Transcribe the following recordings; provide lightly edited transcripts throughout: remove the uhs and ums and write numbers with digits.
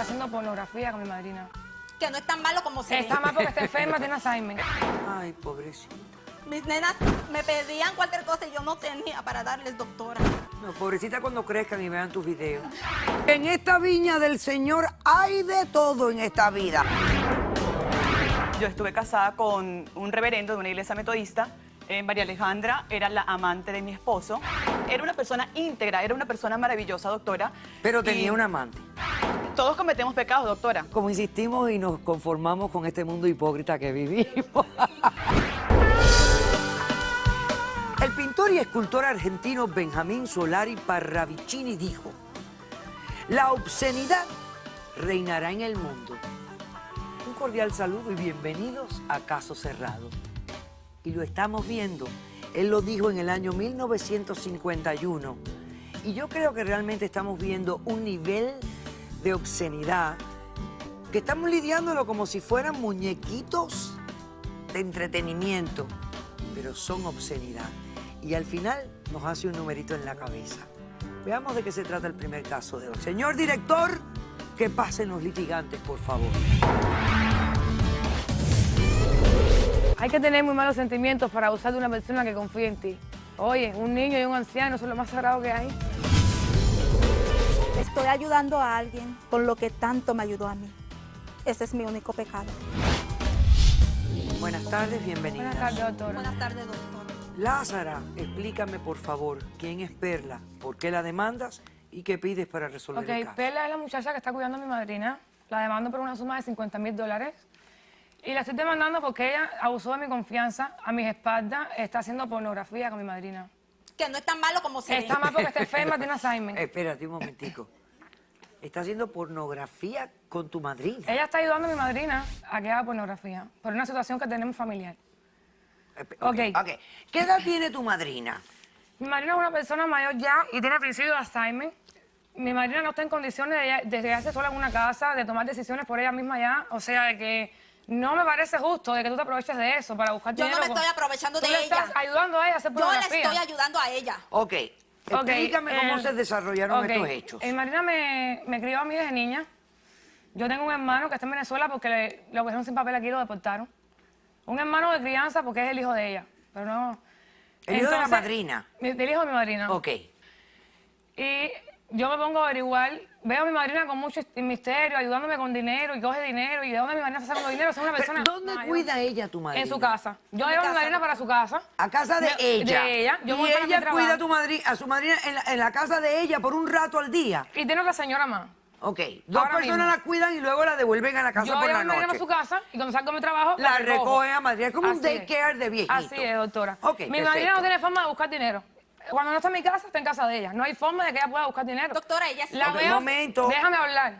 haciendo pornografía con mi madrina. Que no es tan malo como se Está ve. mal porque está enferma, tiene Alzheimer. Ay, pobrecita. Mis nenas me pedían cualquier cosa y yo no tenía para darles, doctora. No, pobrecita cuando crezcan y vean tus videos. En esta viña del Señor hay de todo en esta vida. Yo estuve casada con un reverendo de una iglesia metodista. María Alejandra era la amante de mi esposo. Era una persona íntegra, era una persona maravillosa, doctora. Pero tenía Y un amante. todos cometemos pecados, doctora. Como insistimos y nos conformamos con este mundo hipócrita que vivimos. El pintor y escultor argentino Benjamín Solari Parravicini dijo: la obscenidad reinará en el mundo. Un cordial saludo y bienvenidos a Caso Cerrado. Y lo estamos viendo. Él lo dijo en el año 1951. Y yo creo que realmente estamos viendo un nivel de obscenidad que estamos lidiándolo como si fueran muñequitos de entretenimiento, pero son obscenidad. Y al final nos hace un numerito en la cabeza. Veamos de qué se trata el primer caso de hoy. Señor director, que pasen los litigantes, por favor. Hay que tener muy malos sentimientos para abusar de una persona que confía en ti. Oye, un niño y un anciano son lo más sagrado que hay. Estoy ayudando a alguien con lo que tanto me ayudó a mí. Ese es mi único pecado. Buenas tardes, bienvenida. Buenas tardes, doctora. Buenas tardes, doctor. Lázara, explícame por favor quién es Perla, por qué la demandas y qué pides para resolver el Ok, caso. Perla es la muchacha que está cuidando a mi madrina. La demando por una suma de $50,000. Y la estoy demandando porque ella abusó de mi confianza, a mis espaldas, está haciendo pornografía con mi madrina. Que no es tan malo como se ve. Está mal porque está enferma, tiene Alzheimer. Espérate un momentico. Está haciendo pornografía con tu madrina. Ella está ayudando a mi madrina a que haga pornografía, por una situación que tenemos familiar. Ok. ¿Qué edad tiene tu madrina? Mi madrina es una persona mayor ya y tiene principio de Alzheimer. Mi madrina no está en condiciones de quedarse sola en una casa, de tomar decisiones por ella misma ya. O sea, de que no me parece justo de que tú te aproveches de eso para buscar Yo dinero. no me estoy aprovechando de Tú le ella. estás ayudando a ella a hacer Yo le pornografía. estoy ayudando a ella. Ok. Explícame cómo se desarrollaron estos hechos. Mi madrina me crió a mí desde niña. Yo tengo un hermano que está en Venezuela porque lo cogieron sin papel aquí y lo deportaron. Un hermano de crianza porque es el hijo de ella, pero no... ¿El hijo de la madrina? Del hijo de mi madrina. Ok. Y yo me pongo a averiguar, veo a mi madrina con mucho misterio, ayudándome con dinero y coge dinero. ¿Y de dónde mi madrina está sacando dinero? Es una persona ¿Dónde mayor. cuida ella a tu madrina? En su casa. Yo llevo a mi madrina para su casa. A casa de ella. De ella. Yo y voy para mi ella trabajo. cuida a su madrina en la casa de ella por un rato al día. Y tiene otra señora más. Ok. Dos Ahora personas mismo. la cuidan y luego la devuelven a la casa Yo por llevo la a mi madrina a noche. su casa y cuando salgo de mi trabajo La recojo. recogen a madrina. Es como un Así es. daycare de viejito. Así es, doctora. Ok, Mi perfecto. madrina no tiene forma de buscar dinero. Cuando no está en mi casa, está en casa de ella. No hay forma de que ella pueda buscar dinero. Doctora, ella sí. La Ok, veo, momento. déjame hablar.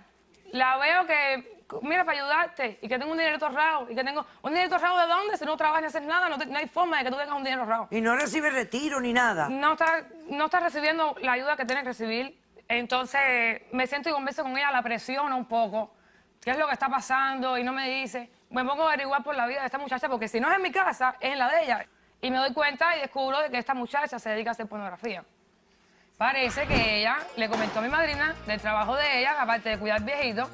La veo que, mira, para ayudarte, y que tengo un dinero ahorrado, y que tengo... ¿Un dinero ahorrado de dónde? Si no trabajas ni haces nada, no hay forma de que tú tengas un dinero ahorrado. Y no recibe retiro ni nada. No está recibiendo la ayuda que tiene que recibir. Entonces, me siento y converso con ella, la presiona un poco. ¿Qué es lo que está pasando? Y no me dice. Me pongo a averiguar por la vida de esta muchacha, porque si no es en mi casa, es en la de ella. Y me doy cuenta y descubro de que esta muchacha se dedica a hacer pornografía. Parece que ella le comentó a mi madrina del trabajo de ella, aparte de cuidar viejitos,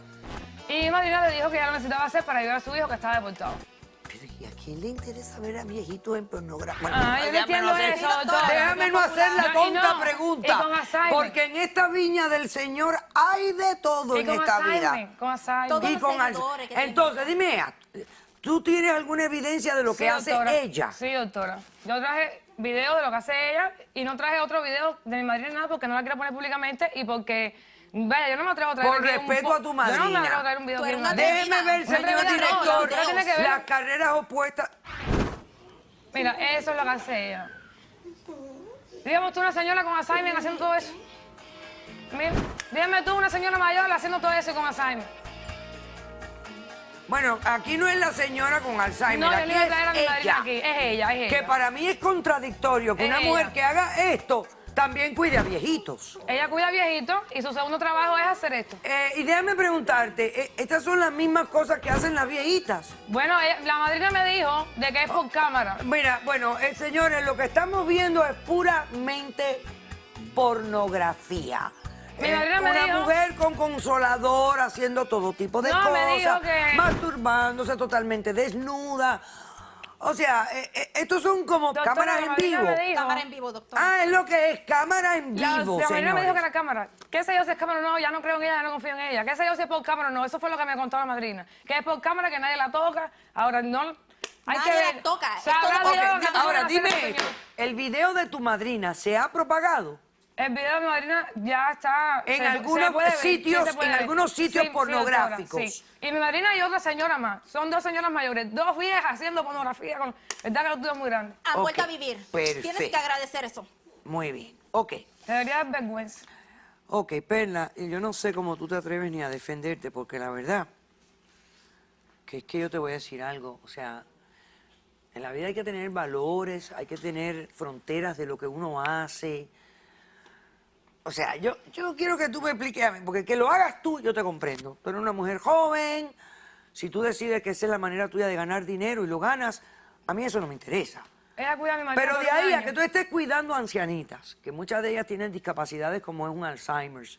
y mi madrina le dijo que ella lo necesitaba hacer para ayudar a su hijo que estaba deportado. Pero ¿y a quién le interesa ver a viejitos en pornografía? Bueno, Ah, yo no déjame entiendo hacer- eso, doctora. Déjame no hacer la No, y tonta no, pregunta. y con Alzheimer. Porque en esta viña del Señor hay de todo Y en con esta Alzheimer, vida. con Alzheimer. Todo. Y los con seguidores Alzheimer. que tiene. Entonces, dime, ¿tú tienes alguna evidencia de lo que Sí, hace doctora. ella? Sí, doctora. Yo traje video de lo que hace ella y no traje otro video de mi madrina nada porque no la quiero poner públicamente y porque, vaya, yo no me atrevo a traer Por aquí respeto a tu madrina. Yo no me atrevo a traer un video Tú aquí eres de mi una madrina. Déjeme ver, Una señor atrevida, no, director, la doctora tiene que ver. las carreras opuestas. Mira, eso es lo que hace ella. Dígame tú una señora con Alzheimer haciendo todo eso. Mira, dígame tú una señora mayor haciendo todo eso con Alzheimer. Bueno, aquí no es la señora con Alzheimer, No, yo aquí le iba a es traer a mi madrina ella. aquí. Es ella, es ella. Que para mí es contradictorio que Es una ella. mujer que haga esto también cuide a viejitos. Ella cuida viejitos y su segundo trabajo es hacer esto. Y déjame preguntarte, ¿estas son las mismas cosas que hacen las viejitas? Bueno, la madrina me dijo de que es por cámara. Mira, bueno, señores, lo que estamos viendo es puramente pornografía. Mi madrina me una dijo- mujer con consolador haciendo todo tipo de No, me dijo cosas, que- masturbándose totalmente desnuda. O sea, estos son como Doctora, cámaras la en madrina vivo. me dijo- Cámara en vivo, doctora. Ah, es lo que es, cámara en La vivo, madrina me dijo que señores. era cámara. ¿Qué sé yo si es cámara o no? Ya no creo en ella, ya no confío en ella. ¿Qué sé yo si es por cámara o no? Eso fue lo que me contó la madrina. Que es por cámara, que nadie la toca. Ahora no... Hay Nadie que ver. la toca, es Sabrá todo Dios por- qué Ok, ahora van a hacer dime el esto, señor. ¿el video de tu madrina se ha propagado? El video de mi madrina ya está... En se algunos puede ver, sitios- se puede en ver. algunos sitios doctora, pornográficos. sí. Y mi madrina y otra señora más. Son dos señoras mayores, dos viejas haciendo pornografía. ¿Verdad que los tuyos es muy grande? Han Ok, vuelto a vivir. perfecto. Tienes que agradecer eso. Muy bien, ok. Debería dar vergüenza. Ok, Perla, y yo no sé cómo tú te atreves ni a defenderte, porque la verdad, que es que yo te voy a decir algo, o sea, en la vida hay que tener valores, hay que tener fronteras de lo que uno hace. O sea, yo quiero que tú me expliques a mí, porque que lo hagas tú, yo te comprendo. Tú eres una mujer joven, si tú decides que esa es la manera tuya de ganar dinero y lo ganas, a mí eso no me interesa. Ella cuida a mi madrina Pero por de un ahí a año. que tú estés cuidando a ancianitas, que muchas de ellas tienen discapacidades como es un Alzheimer's,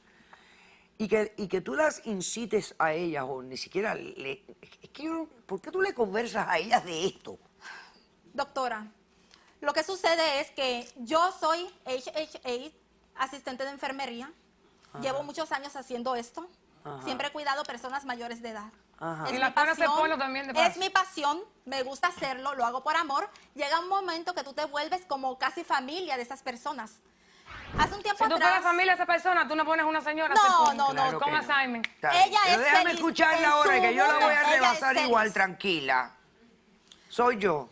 y que tú las incites a ellas, o ni siquiera es que yo, ¿por qué tú le conversas a ellas de esto? Doctora, lo que sucede es que yo soy HHA, asistente de enfermería. Llevo muchos años haciendo esto. Ajá. Siempre he cuidado personas mayores de edad. Ajá. Y Es la mi pone a hacer pasión, porno también de paso. es mi pasión, me gusta hacerlo, lo hago por amor. Llega un momento que tú te vuelves como casi familia de esas personas. Hace un tiempo Si tú atrás... fueras familia de esa persona, tú no pones una señora a hacer No, porno. no, no, Claro Con que no. Alzheimer. Está bien. Ella Pero es déjame feliz escucharla en ahora, su que yo la mundo, voy a ella es rebasar feliz. igual, tranquila. Soy yo.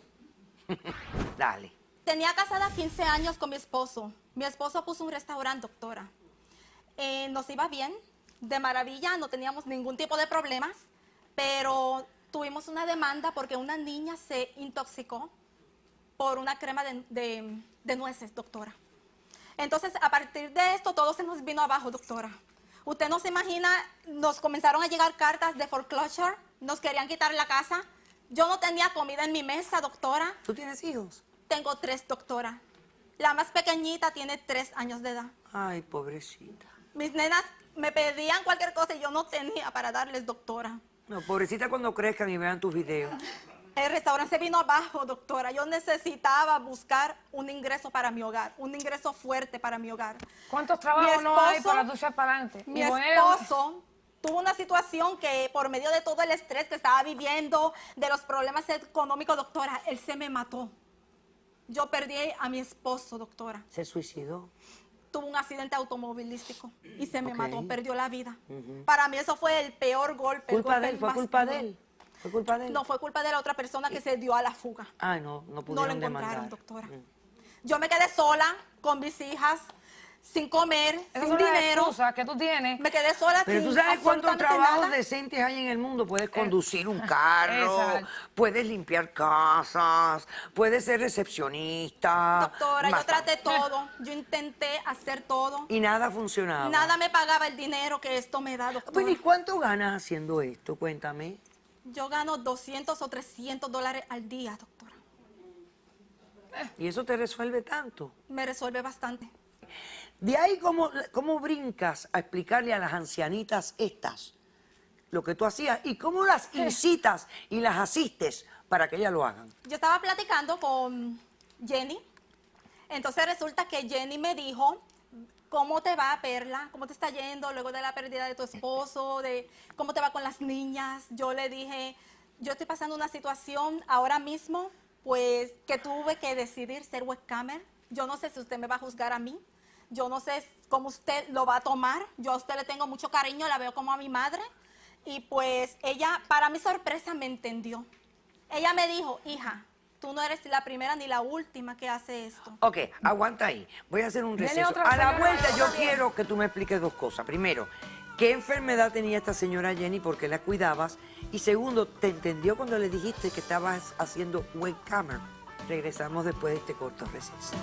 Dale. Tenía casada 15 años con mi esposo. Mi esposo puso un restaurante, doctora. Nos iba bien, de maravilla, no teníamos ningún tipo de problemas, pero tuvimos una demanda porque una niña se intoxicó por una crema de nueces, doctora. Entonces, a partir de esto, todo se nos vino abajo, doctora. Usted no se imagina, nos comenzaron a llegar cartas de foreclosure, nos querían quitar la casa. Yo no tenía comida en mi mesa, doctora. ¿Tú tienes hijos? Tengo 3, doctora. La más pequeñita tiene 3 años de edad. Ay, pobrecita. Mis nenas me pedían cualquier cosa y yo no tenía para darles, doctora. No, pobrecita cuando crezcan y vean tus videos. El restaurante se vino abajo, doctora. Yo necesitaba buscar un ingreso para mi hogar, un ingreso fuerte para mi hogar. ¿Cuántos trabajos Mi no hay esposo- para tú echar para adelante? Mi Y poner- esposo tuvo una situación que por medio de todo el estrés que estaba viviendo, de los problemas económicos, doctora, él se me mató. Yo perdí a mi esposo, doctora. ¿Se suicidó? Tuvo un accidente automovilístico y se me Ok. mató, perdió la vida. Para mí eso fue el peor golpe. el ¿Culpa golpe de él? ¿Fue más culpa de duro. él? ¿Fue culpa de él? No, fue culpa de la otra persona que se dio a la fuga. Ay, no No lo pudieron encontraron, demandar. doctora. Mm. Yo me quedé sola con mis hijas, sin comer, Esas sin son las dinero. excusas que tú tienes. Me quedé sola Pero sin tú sabes cuántos absolutamente trabajos nada. decentes hay en el mundo. Puedes conducir un carro, Exacto. puedes limpiar casas, puedes ser recepcionista. Doctora, yo más traté todo. Yo intenté hacer todo. y nada funcionaba. Nada me pagaba el dinero que esto me da, doctora. Bueno, ¿y cuánto ganas haciendo esto? Cuéntame. Yo gano 200 o 300 dólares al día, doctora. ¿Y eso te resuelve tanto? Me resuelve bastante. De ahí, ¿cómo brincas a explicarle a las ancianitas estas lo que tú hacías? ¿Y cómo las incitas y las asistes para que ellas lo hagan? Yo estaba platicando con Jenny. Entonces resulta que Jenny me dijo, ¿cómo te va, Perla? ¿Cómo te está yendo luego de la pérdida de tu esposo? ¿Cómo te va con las niñas? Yo le dije, yo estoy pasando una situación ahora mismo, pues que tuve que decidir ser webcamer. Yo no sé si usted me va a juzgar a mí. Yo no sé cómo usted lo va a tomar. Yo a usted le tengo mucho cariño, la veo como a mi madre. Y pues ella, para mi sorpresa, me entendió. Ella me dijo, hija, tú no eres la primera ni la última que hace esto. Ok, aguanta ahí. Voy a hacer un Viene receso. otra A la señora, vuelta yo otra vez. quiero que tú me expliques dos cosas. Primero, ¿qué enfermedad tenía esta señora Jenny? ¿Por qué la cuidabas? Y segundo, ¿te entendió cuando le dijiste que estabas haciendo webcamer? Regresamos después de este corto receso.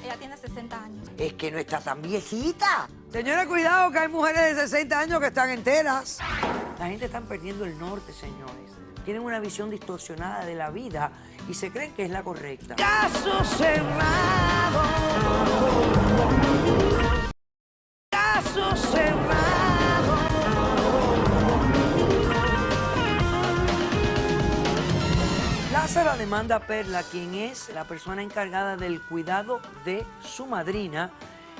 Ella tiene 60 años. Es que no está tan viejita. Señora, cuidado que hay mujeres de 60 años que están enteras. La gente está perdiendo el norte, señores. tienen una visión distorsionada de la vida y se creen que es la correcta. Caso cerrado. Caso cerrado. Lázara demanda a Perla, quien es la persona encargada del cuidado de su madrina,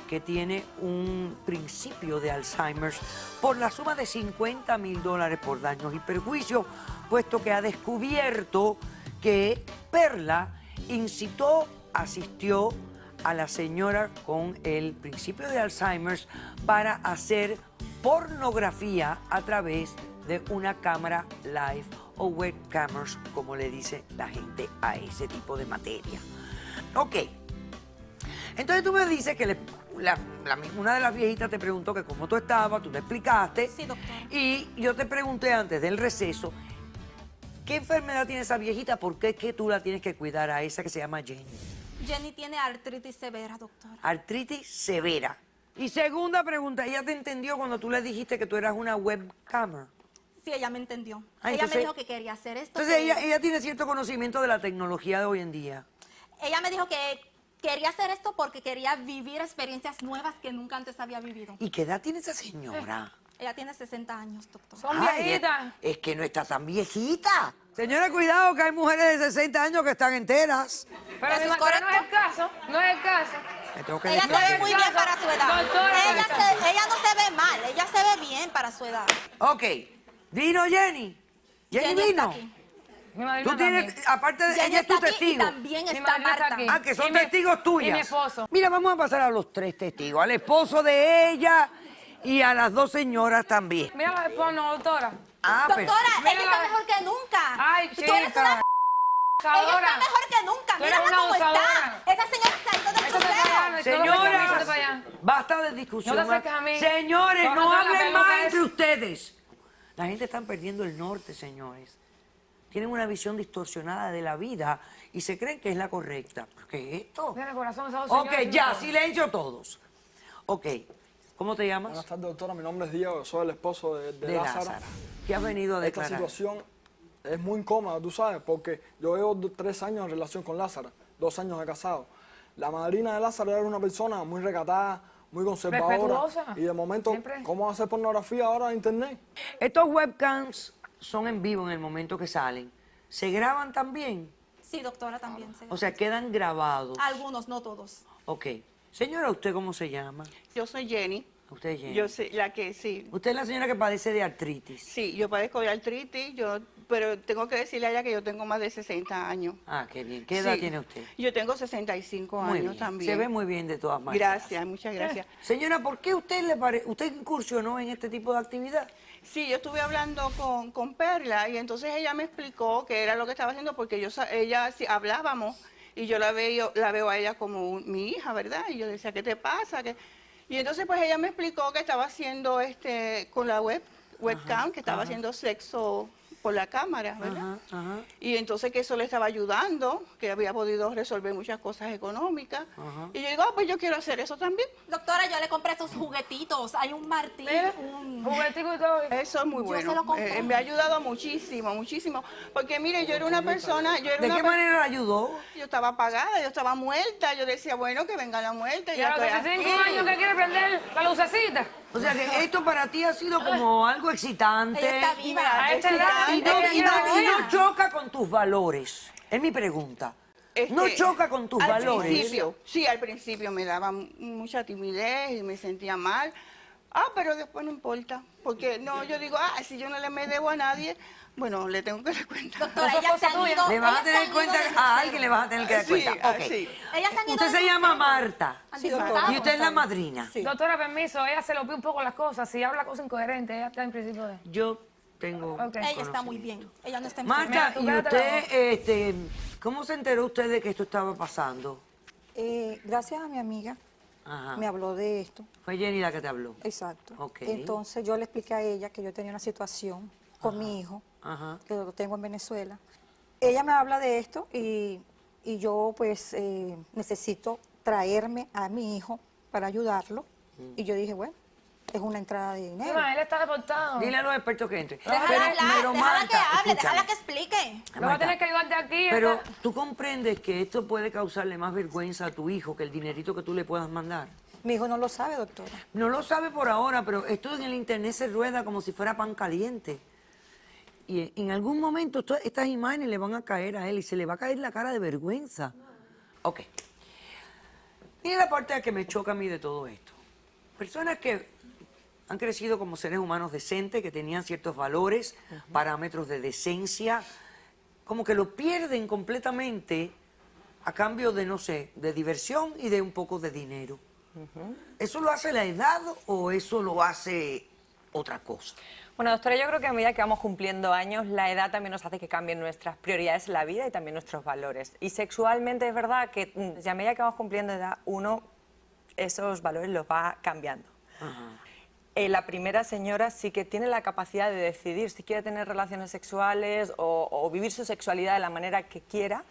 que tiene un principio de Alzheimer, por la suma de $50,000 por daños y perjuicios, puesto que ha descubierto que Perla incitó, asistió a la señora con el principio de Alzheimer para hacer pornografía a través de una cámara live o webcams, como le dice la gente a ese tipo de materia. Ok. Entonces tú me dices que una de las viejitas te preguntó que cómo tú estabas, tú le explicaste. Sí, doctora. Y yo te pregunté antes del receso, ¿qué enfermedad tiene esa viejita? ¿Por qué es que tú la tienes que cuidar a esa que se llama Jenny? Jenny tiene artritis severa, doctora. Artritis severa. Y segunda pregunta, ¿ella te entendió cuando tú le dijiste que tú eras una webcamer? Sí, ella me entendió. Ah, Ella entonces- me dijo que quería hacer esto. Entonces que- ella tiene cierto conocimiento de la tecnología de hoy en día. Ella me dijo que quería hacer esto porque quería vivir experiencias nuevas que nunca antes había vivido. ¿Y qué edad tiene esa señora? Ella tiene 60 años, doctor. Son Ay, viejitas. es que no está tan viejita. Señora, cuidado, que hay mujeres de 60 años que están enteras. Pero, ¿Eso es pero no es el correcto? caso, no es el caso. Me tengo que Ella se defender. ve muy bien para su edad. Doctora, Ella no se ve mal, ella se ve bien para su edad. Ok, vino Jenny. Jenny Jenny está vino. aquí. Mi madrina Tú tienes, también. aparte de Jenny ella es tu está aquí y testigo. también Mi está madrina está Marta. aquí. Ah, que son Y mi- testigos tuyas. y mi esposo. Mira, vamos a pasar a los tres testigos, al esposo de ella y a las dos señoras también. Mira los esposos, doctora. Ah, Doctora, Mira ella la- está mejor que nunca. Ay, Tú eres chica. una... Ella Abusadora. está mejor que nunca. Tú eres Mírala una cómo abusadora. está. Esa señora está yendo del Échate para allá, crucero. Échate para señoras, allá. basta de discusión. No te acerques a mí. Señores, Porque no no la hablen peluca más es- entre ustedes. La gente está perdiendo el norte, señores. Tienen una visión distorsionada de la vida y se creen que es la correcta. ¿Qué es esto? Mira, corazón, esos dos Ok, señores, ya, no. silencio todos. Ok, ¿cómo te llamas? Buenas tardes, doctora. Mi nombre es Diego, soy el esposo de De Lázara. Lázara. ¿Qué has venido a Esta declarar? situación es muy incómoda, tú sabes, porque yo llevo 3 años en relación con Lázara, 2 años de casado. La madrina de Lázara era una persona muy recatada, muy conservadora. Respetuosa. Y de momento, Siempre. ¿cómo hacer pornografía ahora en internet? Estos webcams son en vivo en el momento que salen. ¿Se graban también? Sí, doctora, también. O sea, quedan grabados. Algunos, no todos. Ok. Señora, ¿usted cómo se llama? Yo soy Jenny. Usted es Jenny. Yo sé, la que sí. Usted es la señora que padece de artritis. Sí, yo padezco de artritis, pero tengo que decirle a ella que yo tengo más de 60 años. Ah, qué bien. ¿Qué edad Sí. tiene usted? Yo tengo 65 Muy años bien. también. Se ve muy bien de todas maneras. Gracias, muchas gracias. Señora, ¿por qué usted incursionó en este tipo de actividad? Sí, yo estuve hablando con Perla y entonces ella me explicó qué era lo que estaba haciendo porque ella sí, hablábamos y yo la veo a ella como mi hija, ¿verdad? Y yo decía, ¿qué te pasa? Y entonces pues ella me explicó que estaba haciendo con la webcam, que estaba haciendo sexo por la cámara, ¿verdad? Ajá, ajá. Y entonces que eso le estaba ayudando, que había podido resolver muchas cosas económicas. Y yo digo, pues yo quiero hacer eso también. Doctora, yo le compré esos juguetitos. Hay un martillo, Mira, un... juguetico y todo. Eso es muy Yo bueno. se lo compré. Me ha ayudado muchísimo, muchísimo. Porque mire, yo era una persona, ¿De qué manera la ayudó? yo estaba apagada, yo estaba muerta. Yo decía, bueno, que venga la muerte. Y Ya a los estoy 65 aquí. años que quiere prender la lucecita. O sea, que esto para ti ha sido como algo excitante. Ella está viva. A esta edad, Y no choca con tus valores. Es mi pregunta. No choca con tus al valores. Principio, sí, al principio me daba mucha timidez y me sentía mal. Pero después no importa. Porque no, yo digo, si yo no me debo a nadie, bueno, le tengo que dar cuenta. Doctora, Eso ellas fue se han tuya. ido... Le vas a ellas se tener han ido cuenta, del a crucero. alguien le vas a tener que dar Sí, cuenta. Ok. así. Ellas se han ido Usted del se llama crucero. Marta. Han Sí, disfrutado. doctora. Y usted es la madrina. Sí. Doctora, permiso, ella se lo pide un poco las cosas. Si habla cosas incoherentes, ella está en principio de... Yo tengo. Ok. Ella está muy bien. Ella no está enferma. Marta, Mira, ¿y tú quédate usted, cómo se enteró usted de que esto estaba pasando? Gracias a mi amiga, Ajá. me habló de esto. Fue Jenny la que te habló. Exacto. Ok. Entonces yo le expliqué a ella que yo tenía una situación con mi hijo, Ajá. que lo tengo en Venezuela. Ella me habla de esto y yo pues necesito traerme a mi hijo para ayudarlo. Y yo dije, bueno, es una entrada de dinero. Mira, él está deportado. Dile a los expertos que entren. Déjala Pero hablar, déjala que Marta, hable, escúchame. déjala que explique. Lo va a tener que ayudar de aquí. Pero hasta- tú comprendes que esto puede causarle más vergüenza a tu hijo que el dinerito que tú le puedas mandar. Mi hijo no lo sabe, doctora. No lo sabe por ahora, pero esto en el internet se rueda como si fuera pan caliente. Y en algún momento estas imágenes le van a caer a él y se le va a caer la cara de vergüenza. Ok. Mira la parte que me choca a mí de todo esto. Personas que han crecido como seres humanos decentes, que tenían ciertos valores, parámetros de decencia, como que lo pierden completamente a cambio de, no sé, de diversión y de un poco de dinero. ¿Eso lo hace la edad o eso lo hace otra cosa? Bueno, doctora, yo creo que a medida que vamos cumpliendo años, la edad también nos hace que cambien nuestras prioridades en la vida y también nuestros valores. Y sexualmente es verdad que a medida que vamos cumpliendo edad, uno esos valores los va cambiando. La primera señora sí que tiene la capacidad de decidir si quiere tener relaciones sexuales o vivir su sexualidad de la manera que quiera,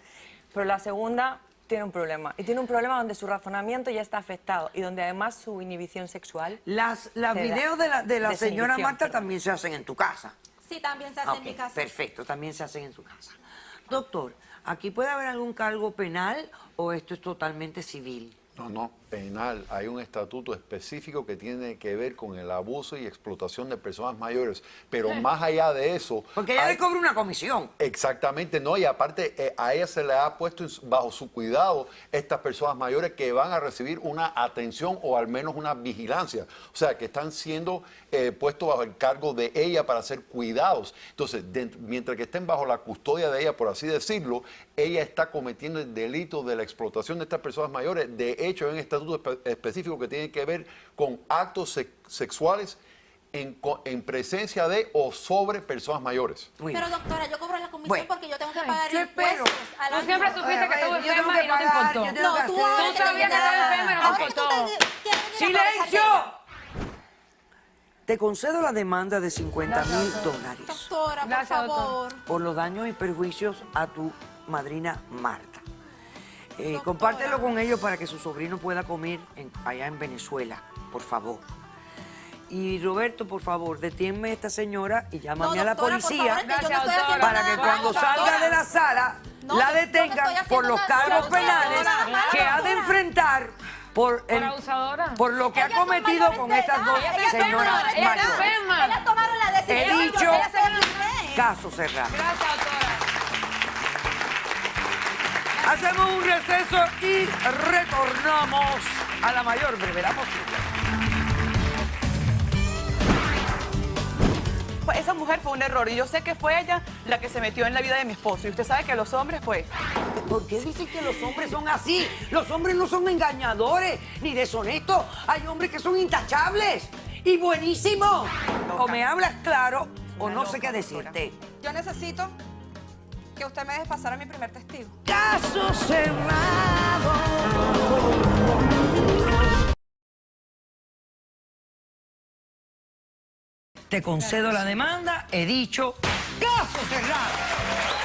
pero la segunda tiene un problema. Y tiene un problema donde su razonamiento ya está afectado y donde además su inhibición sexual... Los se da. videos de la señora Desinhibición, Marta perdón. también se hacen en tu casa. Sí, también se hace en mi Ok, casa. perfecto, también se hacen en su casa. Doctor, ¿aquí puede haber algún cargo penal o esto es totalmente civil? No, penal. Hay un estatuto específico que tiene que ver con el abuso y explotación de personas mayores. Pero más allá de eso... Porque ella hay- le cobra una comisión. Exactamente, no, y aparte a ella se le ha puesto bajo su cuidado estas personas mayores que van a recibir una atención o al menos una vigilancia. O sea, que están siendo puestos bajo el cargo de ella para ser cuidados. Entonces, mientras que estén bajo la custodia de ella, por así decirlo, ella está cometiendo el delito de la explotación de estas personas mayores. De hecho, hay un estatuto específico que tiene que ver con actos sexuales en presencia de o sobre personas mayores. Muy Pero bien. doctora, yo cobro la comisión Bueno. porque yo tengo que pagar yo espero. impuestos al Tú año. siempre supiste que estabas Yo tengo enferma que y no te pagar, importó. yo tengo No, que tú hacer- ahora Tú sabías que estaba enferma y no te ahora que tú importó. quieres venir a ¡Silencio! trabajar Te concedo la demanda de $50,000 aquí. Doctora, por Gracias, doctor. favor. por los daños y perjuicios a tu madrina Marta. Compártelo con ellos para que su sobrino pueda comer allá en Venezuela, por favor. Y Roberto, por favor, deténme a esta señora y llámame No, a la doctora, por policía favor, es que yo no Gracias, estoy haciendo doctora. para que nada cuando malo, salga doctora. de la sala No, la yo no estoy detengan haciendo por los nada cargos malo, penales doctora. que ha de enfrentar por abusadora. por lo que ha Ellas son cometido mayores con de estas edad, dos ellas son señoras mayores de edad. mayores. enferma. Ellas tomaron la He decisión. dicho yo voy a hacer lo que caso cerrado. Gracias, doctora. Hacemos un receso y retornamos a la mayor brevedad posible. Pues esa mujer fue un error y yo sé que fue ella la que se metió en la vida de mi esposo. Y usted sabe que los hombres, pues, ¿Por qué dicen que los hombres son así? Los hombres no son engañadores ni deshonestos. Hay hombres que son intachables y buenísimos. O me hablas claro o no sé qué decirte. Yo necesito que usted me deje pasar a mi primer testigo. Caso cerrado. Te concedo la demanda, he dicho caso cerrado.